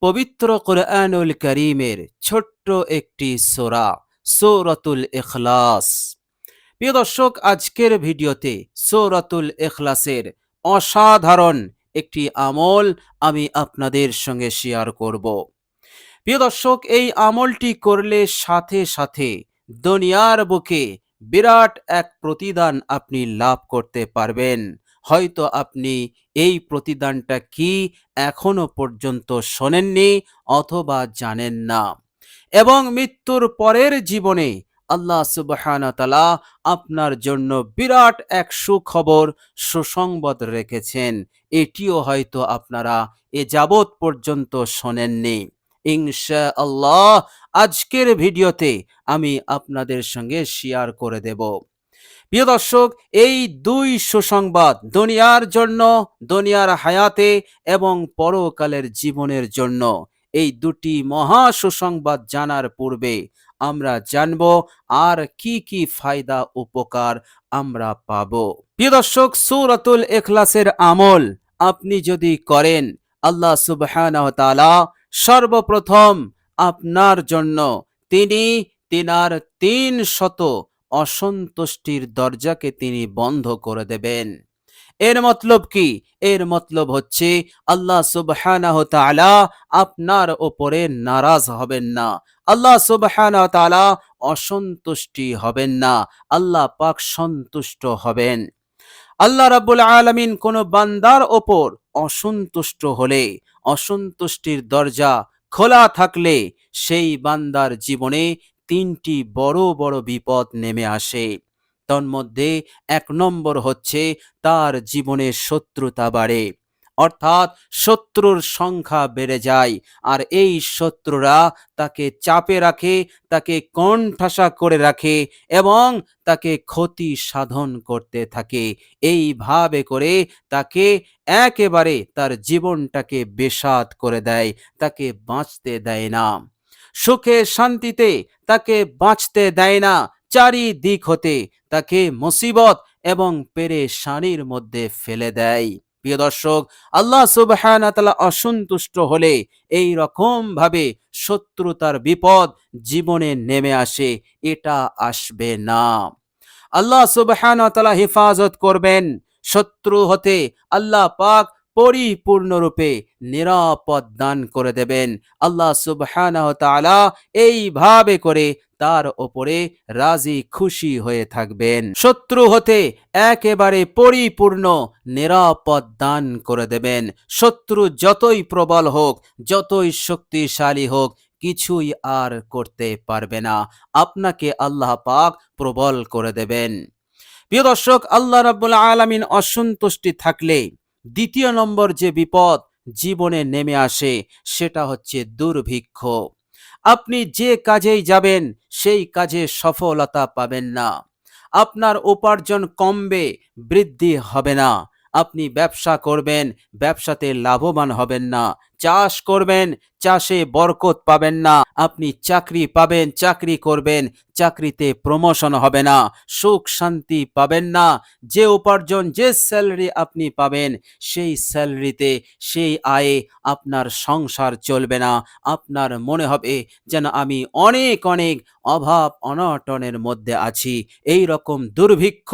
পবিত্র কোরআনুল কারীমের ছোট্ট একটি সূরা, সূরাতুল ইখলাস। প্রিয় দর্শক, আজকের ভিডিওতে সূরাতুল ইখলাসের অসাধারণ একটি আমল আমি আপনাদের সঙ্গে শেয়ার করব। প্রিয় দর্শক, এই আমলটি করলে সাথে সাথে দুনিয়ার বুকে বিরাট এক প্রতিদান আপনি লাভ করতে পারবেন। হয়তো আপনি এই প্রতিদানটা কি এখনো পর্যন্ত শোনেননি অথবা জানেন না। এবং মৃত্যুর পরের জীবনে আল্লাহ সুবহানাহু ওয়া তাআলা আপনার জন্য বিরাট এক সুখবর, সুসংবাদ রেখেছেন। এটিও হয়তো আপনারা এ যাবৎ পর্যন্ত শোনেননি। ইনশাআল্লাহ আজকের ভিডিওতে আমি আপনাদের সঙ্গে শেয়ার করে দেব। প্রিয় দর্শক, এই দুই সুসংবাদ দুনিয়ার জন্য, দুনিয়ার হায়াতে এবং পরকালের জীবনের জন্য, এই দুটি মহা সুসংবাদ জানার পূর্বে আমরা জানব আর কি কি ফায়দা উপকার আমরা পাবো। প্রিয় দর্শক, সূরাতুল ইখলাসের আমল আপনি যদি করেন, আল্লাহ সুবহানাহু ওয়া তাআলা সর্বপ্রথম আপনার জন্য তিনার 300 অসন্তুষ্টির দরজাকে তিনি বন্ধ করে দেবেন। এর মতলব কি? এর মতলব হচ্ছে আল্লাহ সুবহানাহু ওয়া তাআলা আপনার উপরে নারাজ হবেন না, আল্লাহ সুবহানাহু ওয়া তাআলা অসন্তুষ্টি হবেন না, আল্লাহ পাক সন্তুষ্ট হবেন। আল্লাহ রাব্বুল আলামিন কোন বান্দার ওপর অসন্তুষ্ট হলে, অসন্তুষ্টির দরজা খোলা থাকলে সেই বান্দার জীবনে 3টি বড় বড় বিপদ নেমে আসে। তন্মধ্যে 1 নম্বর হচ্ছে তার জীবনে শত্রুতা বাড়ে, অর্থাৎ শত্রুর সংখ্যা বেড়ে যায়। আর এই শত্রুরা তাকে চাপে রাখে, তাকে কোণঠাসা করে রাখে এবং তাকে ক্ষতি সাধন করতে থাকে। এইভাবে করে তাকে একেবারে তার জীবনটাকে বেসাত করে দেয়, তাকে বাঁচতে দেয় না, সুখে শান্তিতে তাকে বাঁচতে দেয় না। চারিদিক হতে তাকে মুসিবত এবং পেরেশানির মধ্যে ফেলে দেয়। প্রিয় দর্শক, আল্লাহ সুবহানাহু ওয়া তাআলা অসন্তুষ্ট হলে এই রকম ভাবে শত্রুতার বিপদ জীবনে নেমে আসে, এটা আসবে না। আল্লাহ সুবহানাহু ওয়া তাআলা হেফাজত করবেন শত্রু হতে, আল্লাহ পাক পরিপূর্ণরূপে নিরাপদ দান করে দেবেন। আল্লাহ সুবহানাহু ওয়া তাআলা এইভাবে করে তার ওপরে রাজি খুশি হয়ে থাকবেন। শত্রু হতে একেবারে পরিপূর্ণ নিরাপদ দান করে দেবেন। শত্রু যতই প্রবল হোক, যতই শক্তিশালী হোক, কিছুই আর করতে পারবে না। আপনাকে আল্লাহ পাক প্রবল করে দেবেন। প্রিয় দর্শক, আল্লাহ রাব্বুল আলামিন অসন্তুষ্টি থাকলে দ্বিতীয় নম্বর যে বিপদ জীবনে নেমে আসে সেটা হচ্ছে দুর্ভিক্ষ। আপনি যে কাজেই যাবেন সেই কাজে সফলতা পাবেন না, আপনার উপার্জন কমবে, বৃদ্ধি হবে না। আপনি ব্যবসা করবেন, ব্যবসাতে লাভবান হবেন না। চাষ করবেন, চাষে বরকত পাবেন না। আপনি চাকরি পাবেন, চাকরি করবেন, চাকরিতে প্রমোশন হবে না, সুখ শান্তি পাবেন না। যে উপার্জন, যে স্যালারি আপনি পাবেন, সেই স্যালারিতে, সেই আয়ে আপনার সংসার চলবে না। আপনার মনে হবে যেন আমি অনেক অনেক অভাব অনটনের মধ্যে আছি। এই রকম দুর্ভিক্ষ,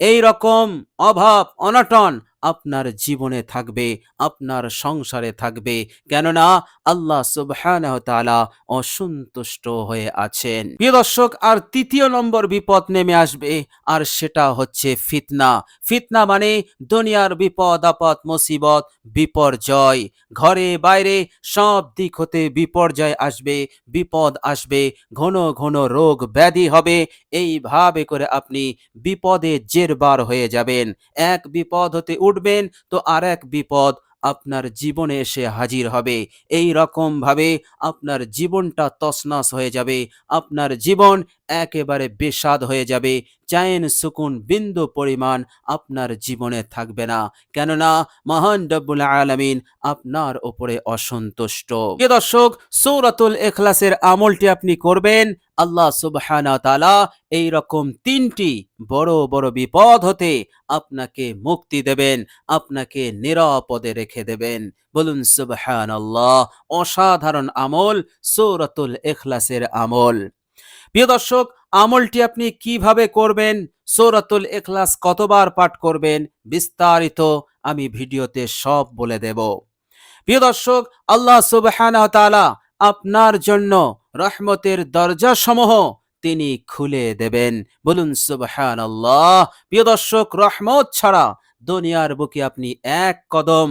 এই রকম অভাব অনটন আপনার জীবনে থাকবে, আপনার সংসারে থাকবে, কেননা আল্লাহ সুবহানাহু ওয়া তাআলা অসন্তুষ্ট হয়ে আছেন। প্রিয় দর্শক, আর তৃতীয় নম্বর বিপদ নেমে আসবে, আর সেটা হচ্ছে ফিতনা। ফিতনা মানে দুনিয়ার বিপদ আপদ মুসিবত, বিপর্যয়। ঘরে বাইরে সব দিক হতে বিপর্যয় আসবে, বিপদ আসবে, ঘন ঘন রোগ ব্যাধি হবে। এইভাবে করে আপনি বিপদে জেরবার হয়ে যাবেন। এক বিপদ হতে উঠবেন তো আর এক বিপদ আপনার জীবনে এসে হাজির হবে। এই রকম ভাবে আপনার জীবনটা তছনছ হয়ে যাবে, আপনার জীবন একেবারে বেস্বাদ হয়ে যাবে, চैन সুকুন বিন্দু পরিমাণ আপনার জীবনে থাকবে না, কেননা মহান রব্বুল আলামিন আপনার উপরে অসন্তুষ্ট। প্রিয় দর্শক, সূরাতুল ইখলাসের আমলটি আপনি করবেন, আল্লাহ সুবহানাহু ওয়া তাআলা এই রকম 3টি বড় বড় বিপদ হতে আপনাকে মুক্তি দেবেন, আপনাকে নিরাপদে রেখে দেবেন। বলুন সুবহানাল্লাহ। অসাধারণ আমল সূরাতুল ইখলাসের আমল। প্রিয় দর্শক, আমলটি আপনি কিভাবে করবেন, সূরাতুল ইখলাস কতবার পাঠ করবেন, বিস্তারিত আমি ভিডিওতে সব বলে দেব। প্রিয় দর্শক, আল্লাহ সুবহানাহু ওয়া তাআলা আপনার জন্য রহমতের দরজাসমূহ তিনি খুলে দেবেন। বলুন সুবহানাল্লাহ। প্রিয় দর্শক, রহমত ছাড়া দুনিয়ার বুকে আপনি এক কদম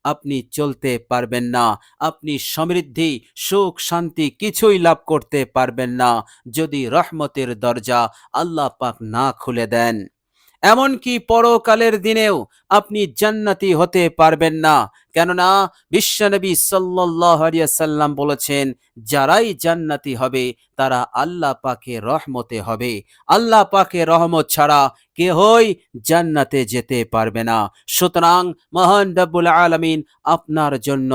আপনি চলতে পারবেন না। আপনি সমৃদ্ধি, সুখ, শান্তি কিছুই লাভ করতে পারবেন না যদি রহমতের দরজা আল্লাহ পাক না খুলে দেন। এমনকি পরকালের দিনেও আপনি জান্নাতি হতে পারবেন না, কেননা বিশ্বনবী সাল্লাল্লাহু আলাইহি ওয়াসাল্লাম বলেছেন, যারাই জান্নাতি হবে তারা আল্লাহ পাকের রহমতে হবে। আল্লাহ পাকের রহমত ছাড়া কেহই জান্নাতে যেতে পারবে না। সুতরাং মহান রব্বুল আলামিন আপনার জন্য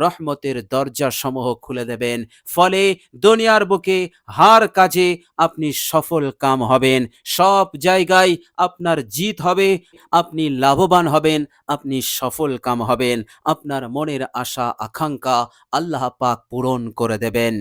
রহমতের দরজা সমূহ খুলে দেবেন, ফলে দুনিয়ার বুকে হার কাজে আপনি সফল কাম হবেন, সব জায়গায় আপনার জিত হবে, আপনি লাভবান হবেন, আপনি সফল কাম হবেন, আপনার মনের আশা আকাঙ্ক্ষা আল্লাহ পাক পূরণ করে দেবেন।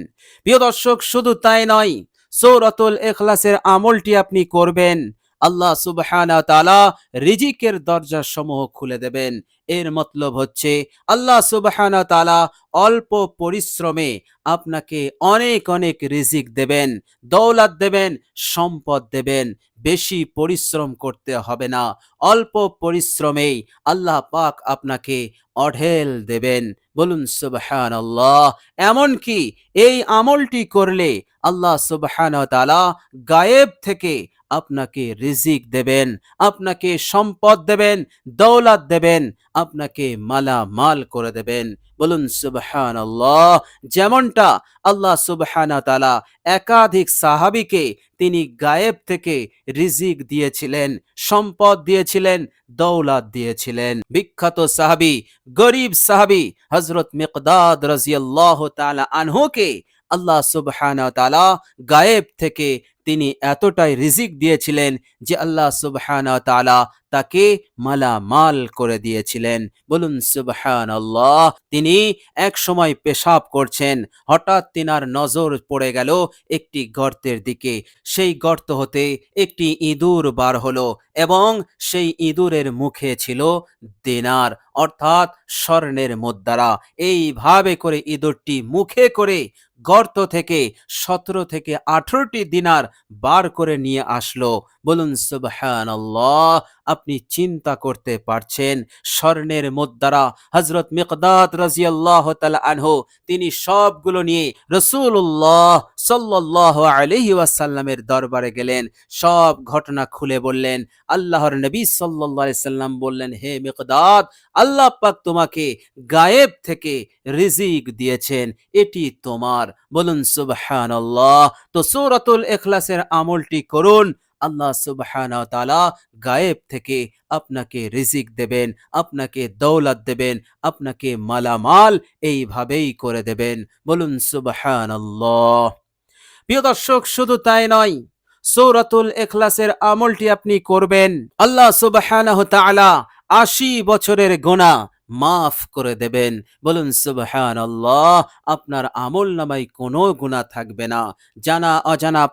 প্রিয় দর্শক, শুধু তাই নয়, সূরাতুল ইখলাসের আমলটি আপনি করবেন, আল্লাহ সুবহানাহু ওয়া তাআলা রিজিকের দরজা সমূহ খুলে দেবেন। এর মতলব হচ্ছে আল্লাহ সুবহানাহু ওয়া তাআলা অল্প পরিশ্রমে আপনাকে অনেক অনেক রিজিক দেবেন, দৌলত দেবেন, সম্পদ দেবেন। বেশি পরিশ্রম করতে হবে না, অল্প পরিশ্রমেই আল্লাহ পাক আপনাকে অঢেল দেবেন। বলুন সুবহানাল্লাহ। এমনকি এই আমলটি করলে আল্লাহ সুবহানাহু ওয়া তাআলা গায়েব থেকে আপনাকে রিজিক দেবেন, আপনাকে সম্পদ দেবেন, দৌলত দেবেন, আপনাকে মালামাল করে দেবেন। বলুন সুবহানাল্লাহ। যেমনটা আল্লাহ সুবহানাহু ওয়া তাআলা একাধিক সাহাবীকে তিনি গায়েব থেকে রিজিক দিয়েছিলেন, সম্পদ দিয়েছিলেন, দৌলত দিয়েছিলেন। বিখ্যাত সাহাবী, গরিব সাহাবী হযরত মিকদাদ রাদিয়াল্লাহু তাআলা আনহুকে আল্লাহ সুবহানাহু ওয়া তাআলা গায়েব থেকে তিনি এতটাই রিজিক দিয়েছিলেন যে আল্লাহ সুবহানাহু ওয়া তাআলা তাকে মালামাল করে দিয়েছিলেন। বলুন সুবহানাল্লাহ। তিনি এক সময় পেশাব করছেন, হঠাৎ তিনার নজর পড়ে গেল একটি গর্তের দিকে। সেই গর্ত হতে একটি ইঁদুর বার হলো এবং সেই ইঁদুরের মুখে ছিল দিনার, অর্থাৎ স্বর্ণের মুদ্রা। এইভাবে করে ইঁদুরটি মুখে করে গর্ত থেকে 17 থেকে 18টি দিনার বার করে নিয়ে আসলো। বলুন সুবহানাল্লাহ। আপনি চিন্তা করতে পারছেন, স্বর্ণের মুদ্রা হযরত মিকদাদ রাদিয়াল্লাহু তাআলা আনহু তিনি সবগুলো নিয়ে রাসূলুল্লাহ সাল্লাল্লাহু আলাইহি ওয়াসাল্লামের দরবারে গেলেন, সব ঘটনা খুলে বললেন। আল্লাহর নবী সাল্লাল্লাহু আলাইহি সাল্লাম বললেন, হে মিকদাদ, আল্লাহ পাক তোমাকে গায়েব থেকে রিজিক দিয়েছেন, এটি তোমার। বলুন সুবহানাল্লাহ। তো সূরাতুল ইখলাসের আমলটি করুন, আল্লাহ সুবহানাহু ওয়া তাআলা গায়েব থেকে আপনাকে রিজিক দেবেন, আপনাকে দৌলত দেবেন, আপনাকে মালামাল এইভাবেই করে দেবেন। বলুন সুবহানাল্লাহ। প্রিয় দর্শক, শুধু তাই নয়, সূরাতুল ইখলাসের আমলটি আপনি করবেন, আল্লাহ সুবহানাহু ওয়া তাআলা 80 বছরের গুনাহ মাফ করে দেবেন। বলুন সুবহানাল্লাহ। আপনার আমলনামায় কোনো গুনাহ থাকবে না। জানা অজানা,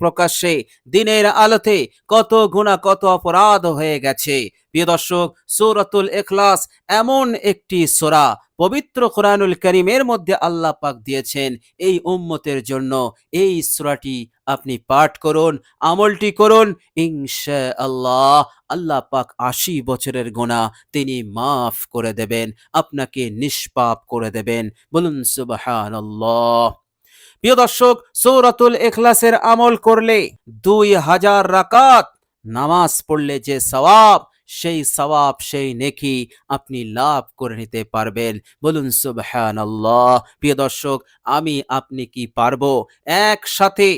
প্রকাশ্যে দিনের আলোতে কত গুনাহ, কত অপরাধ হয়ে গেছে। প্রিয় দর্শক, সূরাতুল ইখলাস এমন একটি সূরা পবিত্র কোরআনুল কারীমের মধ্যে আল্লাহ পাক দিয়েছেন এই উম্মতের জন্য। এই সূরাটি আপনি পাঠ করুন, আমলটি করুন, ইনশাআল্লাহ আল্লাহ পাক 80 বছরের গুনাহ তিনি মাফ করে দেবেন, আপনাকে নিষ্পাপ করে দেবেন। বলুন সুবহানাল্লাহ। প্রিয় দর্শক, সূরাতুল ইখলাসের আমল করলে 2000 রাকাত নামাজ পড়লে যে সওয়াব, সেই সওয়াব, সেই নেকি আপনি লাভ করে নিতে পারবেন। বলুন সুবহানাল্লাহ। প্রিয় দর্শক, আমি আপনি কি পারবো একসাথে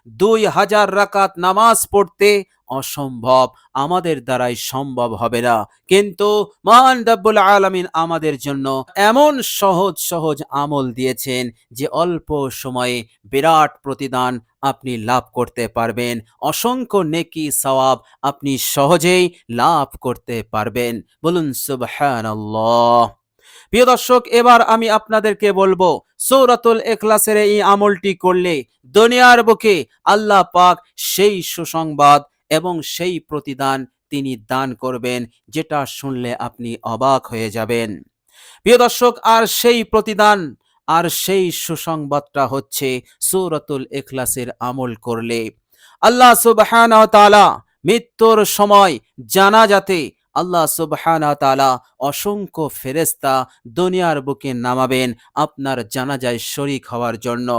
2000 রাকাত নামাজ পড়তে অসম্ভব, আমাদের দ্বারাই সম্ভব হবে না। কিন্তু মহান রব্বুল আলামিন আমাদের জন্য এমন সহজ সহজ আমল দিয়েছেন যে অল্প সময়ে বিরাট প্রতিদান আপনি লাভ করতে পারবেন, অসংখ্য নেকি সওয়াব আপনি সহজেই লাভ করতে পারবেন। বলুন সুবহানাল্লাহ। প্রিয় দর্শক, এবার আমি আপনাদেরকে বলবো সূরাতুল ইখলাসের এই আমলটি করলে দুনিয়ার বুকে আল্লাহ পাক সেই সুসংবাদ এবং সেই প্রতিদান তিনি দান করবেন, যেটা শুনলে আপনি অবাক হয়ে যাবেন। প্রিয় দর্শক, আর সেই প্রতিদান আর সেই সুসংবাদটা হচ্ছে সূরাতুল ইখলাসের আমল করলে আল্লাহ সুবহানাহু ওয়া তাআলা মৃত্যুর সময় জানাজাতে আল্লাহ সুবহানাহু ওয়া তাআলা অসংখ্য ফেরেশতা দুনিয়ার বুকে নামাবেন আপনার জানাজায় শরীক হওয়ার জন্য।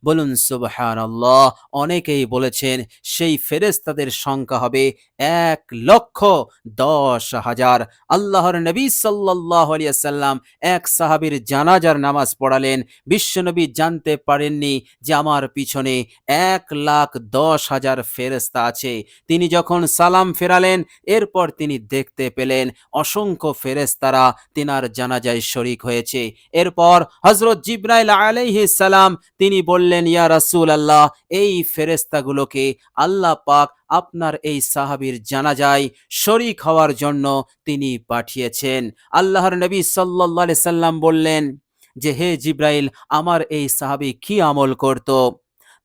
বলুন সুবহানাল্লাহ। অনেকেই বলেছেন সেই ফেরেশতাদের সংখ্যা হবে 1,10,000। আল্লাহর নবী সাল্লাল্লাহু আলাইহি ওয়াসাল্লাম এক সাহাবীর জানাজার নামাজ পড়ালেন। বিশ্বনবী জানতে পারেননি যে আমার পিছনে 1,10,000 ফেরেশতা আছে। তিনি যখন সালাম ফেরালেন, এরপর তিনি দেখতে পেলেন অসংখ্য ফেরেশতারা তিনার জানাজায় শরীক হয়েছে। এরপর হযরত জিবরাইল আলাইহিস সালাম তিনি বললেন, ইয়া রাসূলুল্লাহ, এই ফেরেশতাগুলোকে আল্লাহ পাক আপনার এই সাহাবীর জানাজায় শরীক হওয়ার জন্য তিনি পাঠিয়েছেন। আল্লাহর নবী সাল্লাল্লাহু আলাইহি সাল্লাম বললেন যে, হে জিবরাইল, আমার এই সাহাবী কি আমল করত?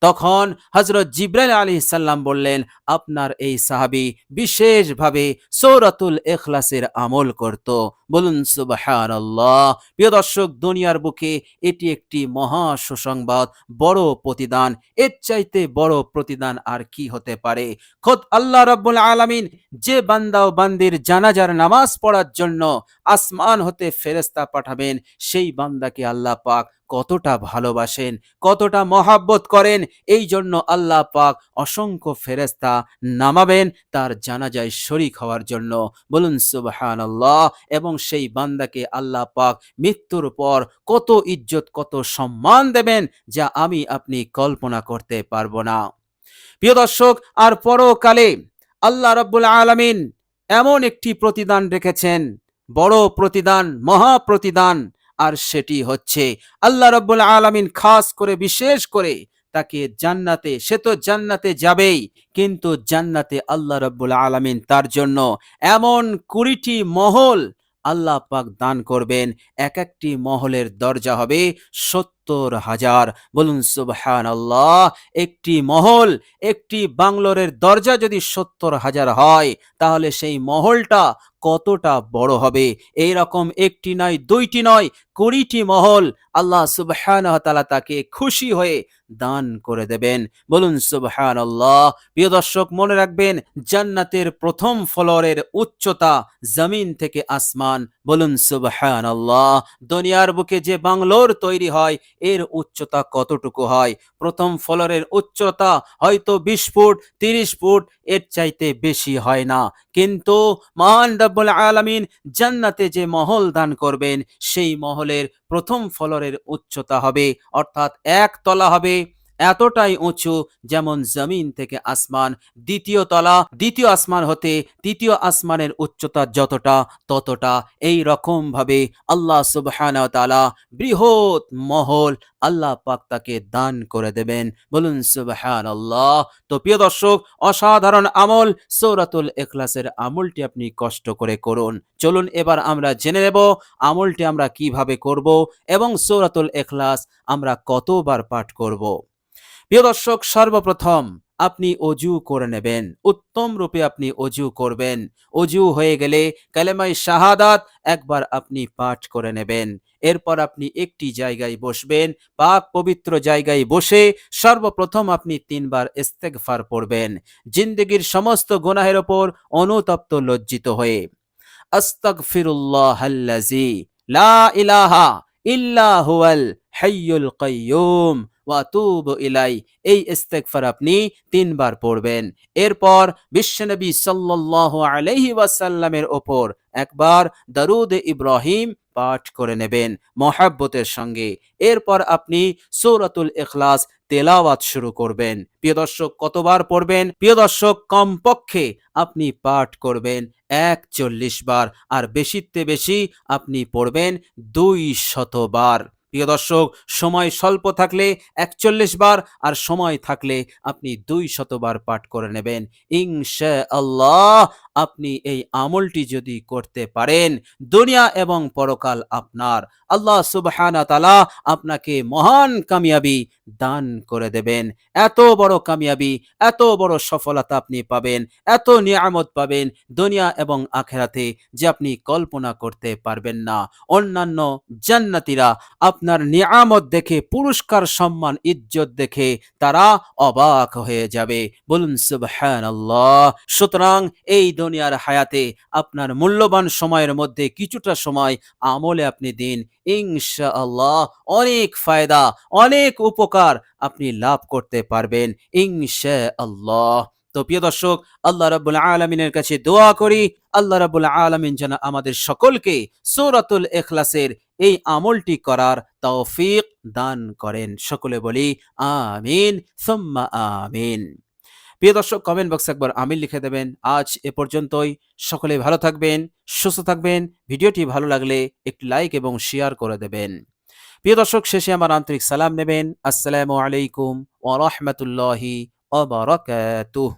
তখন হযরত জিবরাইল আলাইহিস সালাম বললেন, আপনার এই সাহাবী বিশেষভাবে সূরাতুল ইখলাসের আমল করত। বলুন সুবহানাল্লাহ। প্রিয় দর্শক, দুনিয়ার বুকে এটি একটি মহা সুসংবাদ, বড় প্রতিদান। এর চাইতে বড় প্রতিদান আর কি হতে পারে? খোদ আল্লাহ রাব্বুল আলামিন যে বান্দা ও বান্দির জানাজার নামাজ পড়ার জন্য আসমান হতে ফেরেশতা পাঠাবেন, সেই বান্দাকে আল্লাহ পাক কতটা ভালোবাসেন, কতটা মহাব্বত করেন, এই জন্য আল্লাহ পাক অসংখ্য ফেরেশতা নামাবেন তার জানাজায় শরীক হওয়ার জন্য। বলুন সুবহানাল্লাহ। এবং সেই বান্দাকে আল্লাহ পাক মৃত্যুর পর কত ইজ্জত, কত সম্মান দেবেন, যা আমি আপনি কল্পনা করতে পারবো না। প্রিয় দর্শক, আর পরকালে আল্লাহ রাব্বুল আলামিন এমন একটি প্রতিদান রেখেছেন, বড় প্রতিদান, মহা প্রতিদান। আর সেটি হচ্ছে আল্লাহ রাব্বুল আলামিন খাস করে, বিশেষ করে তাকে জান্নাতে, সে তো জান্নাতে যাবেই, কিন্তু জান্নাতে আল্লাহ রাব্বুল আলামিন তার জন্য এমন 20টি মহল আল্লাহ পাক দান করবেন। এক একটি মহলের দরজা হবে 70,000। বলুন সুবহানাল্লাহ। একটি মহল, একটি বাংলোরের দরজা যদি 70,000 হয়, তাহলে সেই মহলটা কতটা বড় হবে? এইরকম একটি নয়, দুইটি নয়, 20টি মহল আল্লাহ সুবহানাহু ওয়া তাআলা তাকে খুশি হয়ে দান করে দেবেন। বলুন সুবহানাল্লাহ। প্রিয় দর্শক, মনে রাখবেন, জান্নাতের প্রথম ফ্লোরের উচ্চতা জমিন থেকে আসমান। বলুন সুবহানাল্লাহ। দুনিয়ার বুকে যে বাংলোর তৈরি হয়, এর উচ্চতা কতটুকু হয়? প্রথম ফ্লোরের উচ্চতা হয়তো 20 ফুট, 30 ফুট, এর চাইতে বেশি হয় না। কিন্তু মহান রব্বুল আলামিন জান্নাতে যে মহল দান করবেন, সেই মহলের প্রথম ফ্লোরের উচ্চতা হবে, অর্থাৎ 1 তলা হবে, এতটাই উঁচু যেমন জমিন থেকে আসমান। দ্বিতীয় আসমান হতে তৃতীয় আসমানের উচ্চতা যতটা, ততটা। এই রকম ভাবে আল্লাহ সুবহানাহু ওয়া তাআলা বৃহৎ মহল আল্লাহ পাক তাকে দান করে দেবেন। বলুন সুবহানাল্লাহ। তো প্রিয় দর্শক, অসাধারণ আমল সূরাতুল ইখলাসের আমলটি আপনি কষ্ট করে করুন। চলুন এবার আমরা জেনে নেব আমলটি আমরা কিভাবে করব এবং সূরাতুল ইখলাস আমরা কতবার পাঠ করব। প্রিয় দর্শক, সর্বপ্রথম আপনি অজু করে নেবেন, উত্তম রূপে আপনি অজু করবেন। অজু হয়ে গেলে কালেমায়ে শাহাদাত একবার আপনি পাঠ করে নেবেন। এরপর আপনি একটি জায়গায় বসবেন, পাক পবিত্র জায়গায় বসে সর্বপ্রথম আপনি 3 বার ইস্তেগফার পড়বেন, জিন্দেগীর সমস্ত গুনাহের ওপর অনুতপ্ত লজ্জিত হয়ে। আস্তাগফিরুল্লাহাল্লাযী লা ইলাহা ইল্লা হুয়াল হাইয়ুল কাইয়্যুম ওয়া আতুবু ইলাই। এই ইস্তেগফার আপনি ৩ বার পড়বেন। এরপর বিশ্বনবী সাল্লাল্লাহু আলাইহি ওয়াসাল্লামের ওপর একবার দরুদ ইব্রাহিম পাঠ করে নেবেন মহাব্বতের সঙ্গে। এরপর আপনি সূরাতুল ইখলাস তেলাওয়াত শুরু করবেন। প্রিয় দর্শক, কতবার পড়বেন? প্রিয় দর্শক, কমপক্ষে আপনি পাঠ করবেন ৪১ বার, আর বেশিতে বেশি আপনি পড়বেন ২০০ বার। প্রিয় দর্শক, সময় স্বল্প থাকলে ৪১ বার, আর সময় থাকলে আপনি ২০০ বার পাঠ করে নেবেন। ইনশাআল্লাহ আপনি এই আমলটি যদি করতে পারেন, দুনিয়া এবং পরকাল আপনার। আল্লাহ সুবহানাহু ওয়া তাআলা আপনাকে মহান কামিয়াবি দান করে দেবেন। এত বড় কামিয়াবি, এত বড় সফলতা আপনি পাবেন, এত নিয়ামত পাবেন দুনিয়া এবং আখিরাতে, যে আপনি কল্পনা করতে পারবেন না। অন্যান্য জান্নাতীরা আপনার নিয়ামত দেখে, পুরস্কার, সম্মান, ইজ্জত দেখে তারা অবাক হয়ে যাবে। বলুন সুবহানাল্লাহ। সুতরাং এই দুনিয়ার হায়াতে আপনার মূল্যবান সময়ের মধ্যে কিছুটা সময় আমলে আপনি দিন। ইনশাআল্লাহ অনেক ফায়দা, অনেক উপকার আপনি লাভ করতে পারবেন ইনশাআল্লাহ। তো প্রিয় দর্শক, আল্লাহ রাব্বুল আলামিনের কাছে দোয়া করি, আল্লাহ রাব্বুল আলামিন যেন আমাদের সকলকে সূরাতুল ইখলাসের এই আমলটি করার তৌফিক দান করেন। সকলে বলি আমিন সুম্মা আমিন। প্রিয় দর্শক, কমেন্ট বক্সে একবার আমিন লিখে দেবেন। আজ এ পর্যন্তই। সকলে ভালো থাকবেন, সুস্থ থাকবেন। ভিডিওটি ভালো লাগলে একটি লাইক এবং শেয়ার করে দেবেন। প্রিয় দর্শক, শেষে আমার আন্তরিক সালাম নেবেন। আসসালামু আলাইকুম ওয়া রাহমাতুল্লাহি ওয়া বারাকাতুহু।